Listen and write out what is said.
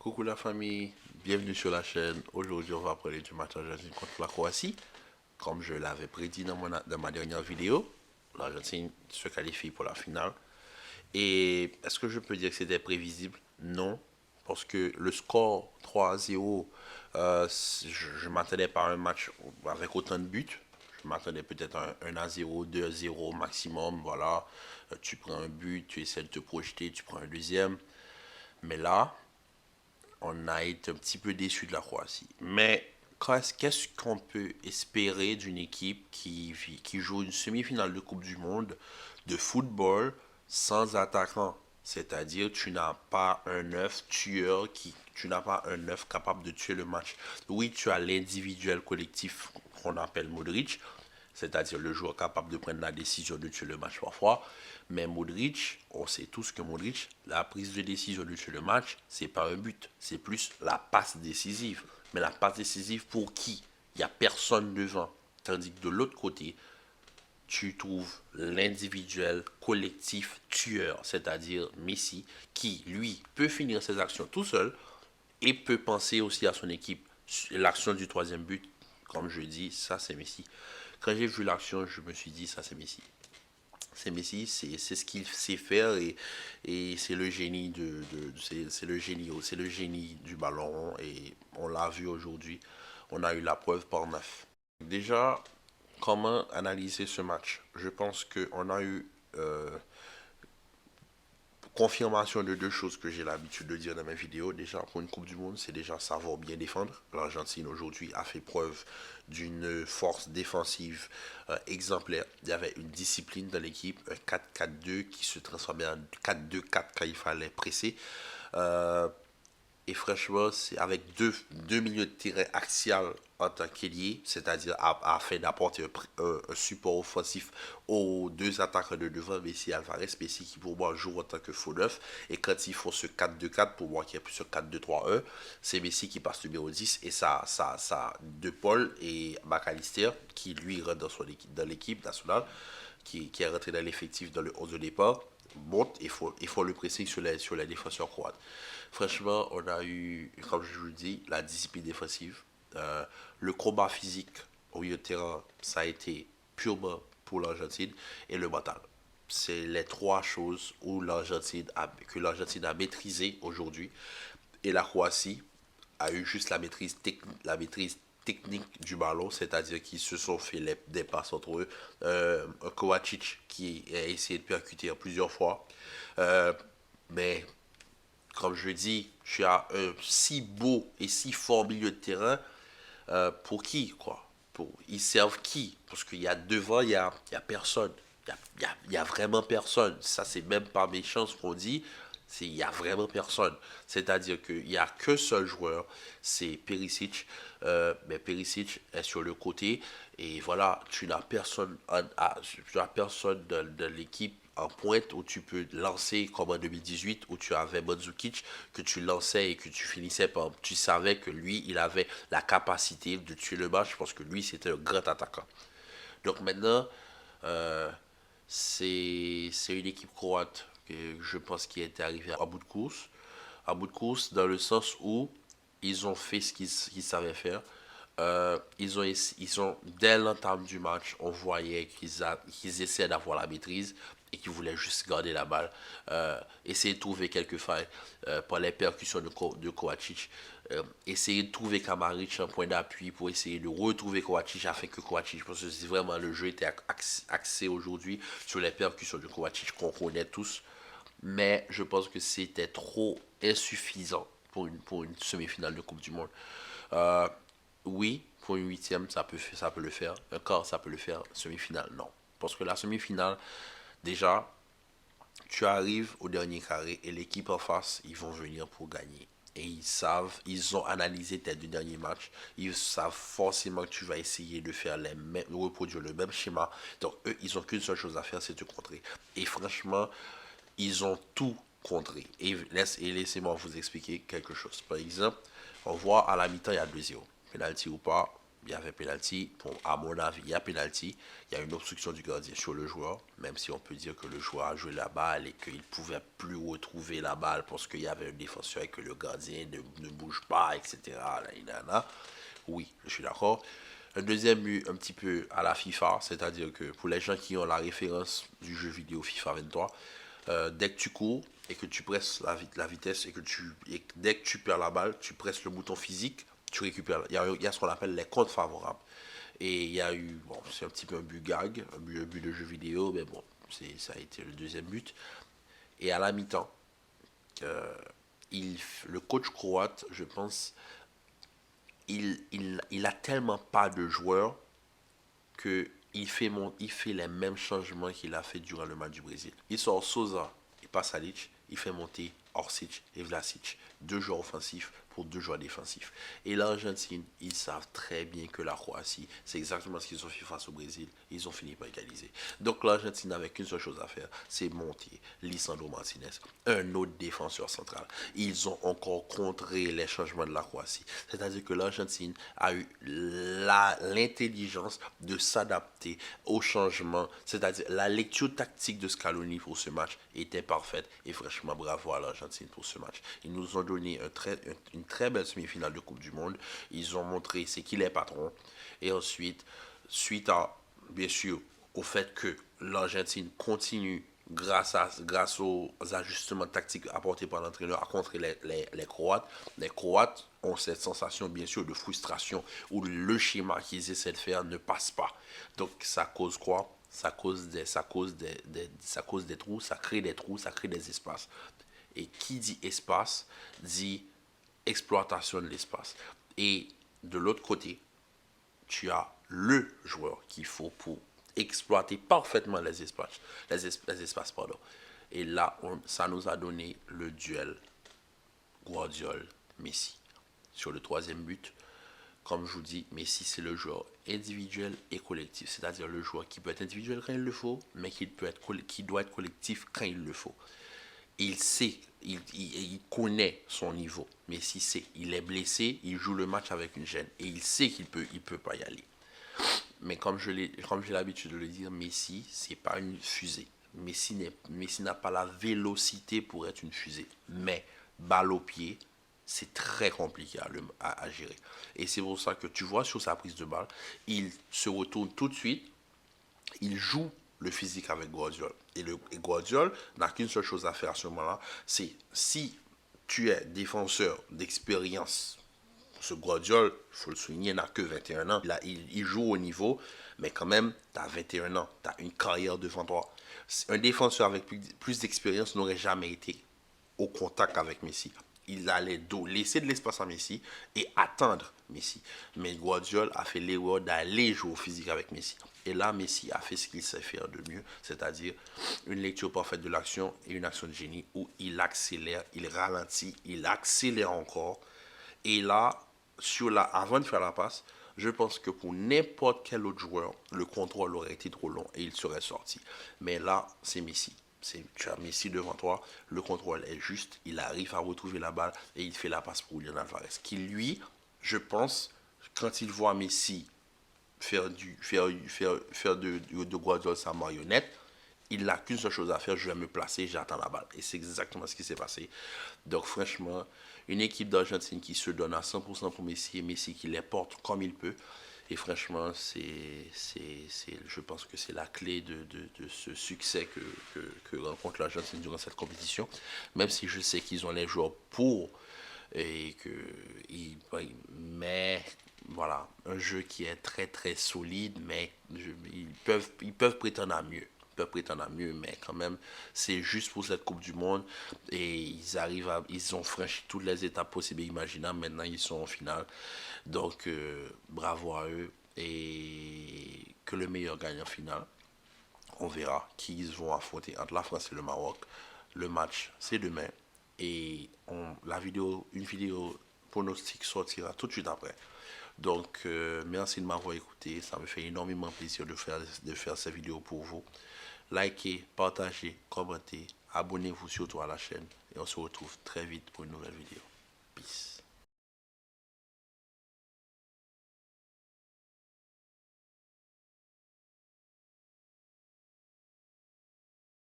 Coucou la famille, bienvenue sur la chaîne. Aujourd'hui, on va parler du match Argentine contre la Croatie. Comme je l'avais prédit dans ma dernière vidéo, l'Argentine se qualifie pour la finale. Et est-ce que je peux dire que c'était prévisible? Non, parce que le score 3-0, je ne m'attendais pas à un match avec autant de buts. Je m'attendais peut-être à un 1-0, 2-0 maximum. Voilà, tu prends un but, tu essaies de te projeter, tu prends un deuxième. Mais là, on a été un petit peu déçu de la Croatie. Mais qu'est-ce qu'on peut espérer d'une équipe qui joue une semi-finale de Coupe du Monde de football sans attaquant? C'est-à-dire, tu n'as pas un neuf tueur, tu n'as pas un neuf capable de tuer le match. Oui, tu as l'individuel collectif qu'on appelle Modric, c'est-à-dire le joueur capable de prendre la décision de tuer le match parfois. Mais Modric, on sait tous que Modric, la prise de décision de tuer le match, c'est pas un but, c'est plus la passe décisive. Mais la passe décisive pour qui? Il n'y a personne devant. Tandis que de l'autre côté, tu trouves l'individuel collectif tueur, c'est-à-dire Messi, qui, lui, peut finir ses actions tout seul et peut penser aussi à son équipe. L'action du troisième but, comme je dis, ça c'est Messi. Quand j'ai vu l'action, je me suis dit, ça c'est Messi. C'est Messi, c'est ce qu'il sait faire et c'est le génie c'est le génie du ballon et on l'a vu aujourd'hui. On a eu la preuve par neuf. Déjà, comment analyser ce match? Je pense qu'on a eu confirmation de deux choses que j'ai l'habitude de dire dans mes vidéos. Déjà, pour une Coupe du Monde, c'est déjà savoir bien défendre. L'Argentine aujourd'hui a fait preuve d'une force défensive exemplaire. Il y avait une discipline dans l'équipe, un 4-4-2 qui se transformait en 4-2-4 quand il fallait presser. Euh, et franchement, c'est avec deux milieux de terrain axial en tant qu'ailier, c'est-à-dire afin d'apporter un support offensif aux deux attaquants de devant, Messi et Alvarez. Messi qui pour moi joue en tant que faux neuf. Et quand ils font ce 4-2-4, pour moi qui est plus ce 4-2-3-1, c'est Messi qui passe numéro 10 et ça De Paul et McAllister qui lui rentre dans l'équipe nationale, qui est rentré dans l'effectif dans le 11 de départ monte et faut le presser sur les défenseurs croates. Franchement, on a eu, comme je vous le dis, la discipline défensive. Le combat physique au milieu de terrain, ça a été purement pour l'Argentine et le mental. C'est les trois choses que l'Argentine a maîtrisé aujourd'hui. Et la Croatie a eu juste la maîtrise technique du ballon, c'est-à-dire qu'ils se sont fait des passes entre eux. Kovacic qui a essayé de percuter plusieurs fois. Euh, mais comme je dis, tu as un si beau et si fort milieu de terrain. Pour qui, quoi? Ils servent qui? Parce qu'il y a devant, il y a personne. Il y a vraiment personne. Ça, c'est même pas méchant ce qu'on dit. Il y a vraiment personne. C'est-à-dire qu'il n'y a qu'un seul joueur, c'est Perisic. Mais Perisic est sur le côté. Et voilà, tu n'as personne dans l'équipe en pointe où tu peux lancer comme en 2018 où tu avais Mandzukic que tu lançais et que tu finissais par tu savais que lui il avait la capacité de tuer le match parce que lui c'était un grand attaquant. Donc maintenant euh, c'est une équipe croate que je pense qui était arrivée à bout de course dans le sens où ils ont fait ce qu'ils savaient faire. Dès l'entame du match, on voyait qu'ils essaient d'avoir la maîtrise et qu'ils voulaient juste garder la balle, essayer de trouver quelques failles par les percussions de Kovacic, essayer de trouver Kamaric en point d'appui pour essayer de retrouver Kovacic afin que Kovacic, parce que c'est vraiment le jeu était axé aujourd'hui sur les percussions de Kovacic qu'on connaît tous, mais je pense que c'était trop insuffisant pour une semi-finale de Coupe du Monde. Euh, oui, pour une huitième, ça peut le faire. Un quart, ça peut le faire. Semi-finale, non. Parce que la semi-finale, déjà, tu arrives au dernier carré et l'équipe en face, ils vont venir pour gagner. Et ils ont analysé tes deux derniers matchs. Ils savent forcément que tu vas essayer de faire de reproduire le même schéma. Donc, eux, ils ont qu'une seule chose à faire, c'est te contrer. Et franchement, ils ont tout contré. Et laissez-moi vous expliquer quelque chose. Par exemple, on voit à la mi-temps, il y a 2-0. Penalty ou pas, il y avait penalty. Bon, à mon avis, il y a penalty. Il y a une obstruction du gardien sur le joueur, même si on peut dire que le joueur a joué la balle et qu'il ne pouvait plus retrouver la balle parce qu'il y avait un défenseur et que le gardien ne bouge pas, etc. Oui, je suis d'accord. Un deuxième but un petit peu à la FIFA, c'est-à-dire que pour les gens qui ont la référence du jeu vidéo FIFA 23, dès que tu cours et que tu presses la vitesse et dès que tu perds la balle, tu presses le bouton physique, tu récupères. Il y a ce qu'on appelle les comptes favorables. Et il y a eu, bon, c'est un petit peu un but gag, un but de jeu vidéo, mais bon, ça a été le deuxième but. Et à la mi-temps, euh, le coach croate, je pense, il a tellement pas de joueurs que il fait les mêmes changements qu'il a fait durant le match du Brésil. Il sort Souza et Pasalic, il fait monter Orsic et Vlasic, deux joueurs offensifs pour deux joueurs défensifs. Et l'Argentine, ils savent très bien que la Croatie, c'est exactement ce qu'ils ont fait face au Brésil. Ils ont fini par égaliser. Donc l'Argentine n'avait qu'une seule chose à faire, c'est monter Lisandro Martinez, un autre défenseur central. Ils ont encore contré les changements de la Croatie. C'est-à-dire que l'Argentine a eu l'intelligence de s'adapter aux changements. C'est-à-dire la lecture tactique de Scaloni pour ce match était parfaite. Et franchement, bravo à l'Argentine pour ce match. Ils nous ont donné une très belle semi-finale de Coupe du Monde. Ils ont montré c'est qui les patrons. Et ensuite, suite à, bien sûr, au fait que l'Argentine continue grâce aux ajustements tactiques apportés par l'entraîneur à contrer les Croates. Les Croates ont cette sensation, bien sûr, de frustration où le schéma qu'ils essaient de faire ne passe pas. Donc, ça cause quoi? Ça cause des trous, ça crée des trous, ça crée des espaces. Et qui dit espace, dit exploitation de l'espace. Et de l'autre côté, tu as le joueur qu'il faut pour exploiter parfaitement les espaces pardon. Et là, ça nous a donné le duel Guardiola-Messi. Sur le troisième but, comme je vous dis, Messi, c'est le joueur individuel et collectif. C'est-à-dire le joueur qui peut être individuel quand il le faut, mais qui doit être collectif quand il le faut. Il sait, il connaît son niveau. Messi sait, il est blessé, il joue le match avec une gêne. Et il sait qu'il peut pas y aller. Mais comme j'ai l'habitude de le dire, Messi, c'est pas une fusée. Messi n'a pas la vélocité pour être une fusée. Mais balle au pied, c'est très compliqué à gérer. Et c'est pour ça que tu vois sur sa prise de balle, il se retourne tout de suite, il joue le physique avec Guardiola. Et Guardiola n'a qu'une seule chose à faire à ce moment-là, c'est si tu es défenseur d'expérience. Ce Guardiola, il faut le souligner, n'a que 21 ans. Il joue au niveau, mais quand même, tu as 21 ans, tu as une carrière devant toi. Un défenseur avec plus d'expérience n'aurait jamais été au contact avec Messi. Il allait laisser de l'espace à Messi et attendre Messi. Mais Guardiola a fait l'erreur d'aller jouer au physique avec Messi. Et là, Messi a fait ce qu'il sait faire de mieux, c'est-à-dire une lecture parfaite de l'action et une action de génie où il accélère, il ralentit, il accélère encore. Et là, avant de faire la passe, je pense que pour n'importe quel autre joueur, le contrôle aurait été trop long et il serait sorti. Mais là, c'est Messi. Tu as Messi devant toi, le contrôle est juste, il arrive à retrouver la balle et il fait la passe pour Julian Alvarez. Qui lui, je pense, quand il voit Messi faire de Guardiola sa marionnette, il n'a qu'une seule chose à faire, je vais me placer, j'attends la balle. Et c'est exactement ce qui s'est passé. Donc franchement, une équipe d'Argentine qui se donne à 100% pour Messi et Messi qui les porte comme il peut. Et franchement, je pense que c'est la clé de ce succès que rencontre l'Argentine durant cette compétition. Même si je sais qu'ils ont les joueurs pour et que mais voilà, un jeu qui est très très solide, mais ils peuvent prétendre à mieux. Ils peuvent prétendre à mieux, mais quand même, c'est juste pour cette Coupe du Monde et ils ont franchi toutes les étapes possibles et imaginables. Maintenant, ils sont en finale. Donc, bravo à eux et que le meilleur gagne en finale. On verra qui ils vont affronter entre la France et le Maroc. Le match, c'est demain. Et une vidéo pronostic sortira tout de suite après. Donc, merci de m'avoir écouté. Ça me fait énormément plaisir de faire ces vidéos pour vous. Likez, partagez, commentez, abonnez-vous surtout à la chaîne. Et on se retrouve très vite pour une nouvelle vidéo. Peace.